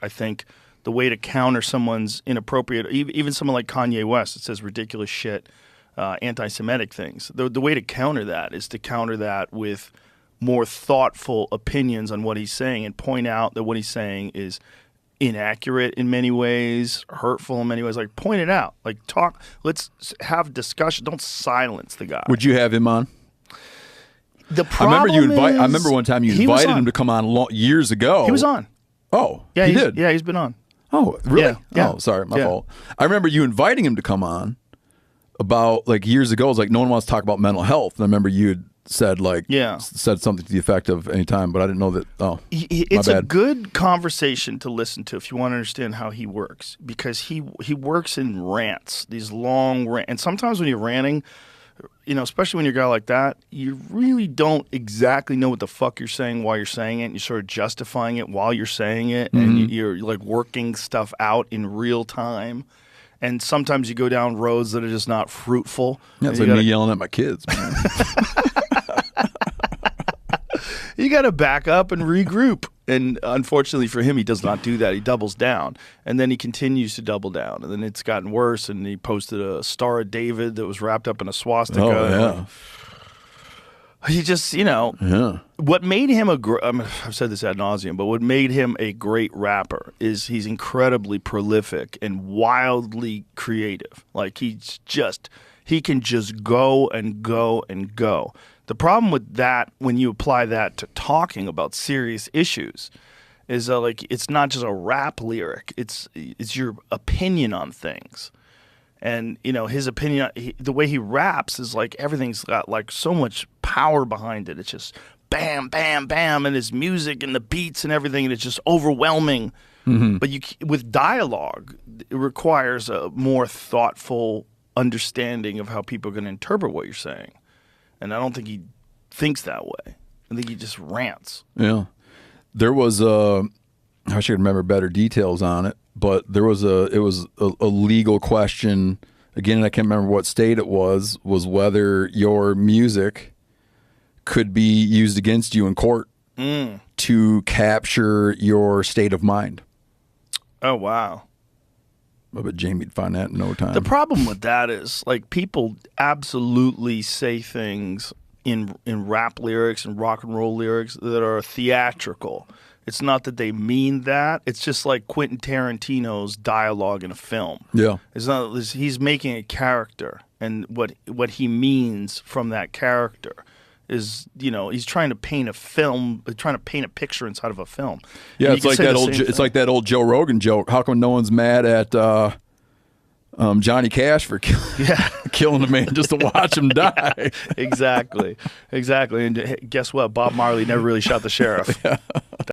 I think the way to counter someone's inappropriate, even someone like Kanye West that says ridiculous shit, anti-Semitic things, the way to counter that is to counter that with more thoughtful opinions on what he's saying and point out that what he's saying is inaccurate in many ways, hurtful in many ways. Like, point it out. Like, talk. Let's have discussion. Don't silence the guy. Would you have him on? The problem I remember one time you invited him to come on years ago. He was on. Oh, yeah, he did? Yeah, he's been on. Oh, really? Yeah. Oh, sorry, my fault. I remember you inviting him to come on about like years ago. It was like, no one wants to talk about mental health. And I remember you had said said something to the effect of any time, but I didn't know that. Oh, it's a good conversation to listen to if you want to understand how he works, because he works in rants, these long rants. And sometimes when you're ranting, especially when you're a guy like that, you really don't exactly know what the fuck you're saying while you're saying it. And you're sort of justifying it while you're saying it, and you're like working stuff out in real time. And sometimes you go down roads that are just not fruitful. Yeah, it's like me yelling at my kids, man. You got to back up and regroup. And unfortunately for him, he does not do that. He doubles down. And then he continues to double down. And then it's gotten worse. And he posted a Star of David that was wrapped up in a swastika. Oh, yeah. He just, what made him I've said this ad nauseum, but what made him a great rapper is he's incredibly prolific and wildly creative. Like, he can just go and go and go. The problem with that, when you apply that to talking about serious issues, is like, it's not just a rap lyric. It's your opinion on things. And, his opinion, the way he raps is like, everything's got like so much power behind it. It's just bam, bam, bam, and his music and the beats and everything, and it's just overwhelming. Mm-hmm. But with dialogue, it requires a more thoughtful understanding of how people are going to interpret what you're saying. And I don't think he thinks that way. I think he just rants. Yeah. There was I wish I could remember better details on it, but it was a legal question. Again, I can't remember what state it was whether your music could be used against you in court to capture your state of mind. Oh, wow. I bet Jamie'd find that in no time. The problem with that is, like, people absolutely say things in rap lyrics and rock and roll lyrics that are theatrical. It's not that they mean that. It's just like Quentin Tarantino's dialogue in a film. Yeah. He's making a character, and what he means from that character is, he's trying to paint a film, trying to paint a picture inside of a film. Yeah, it's like like that old Joe Rogan joke. How come no one's mad at Johnny Cash for killing a man just to watch him die? Exactly. And guess what? Bob Marley never really shot the sheriff. Yeah.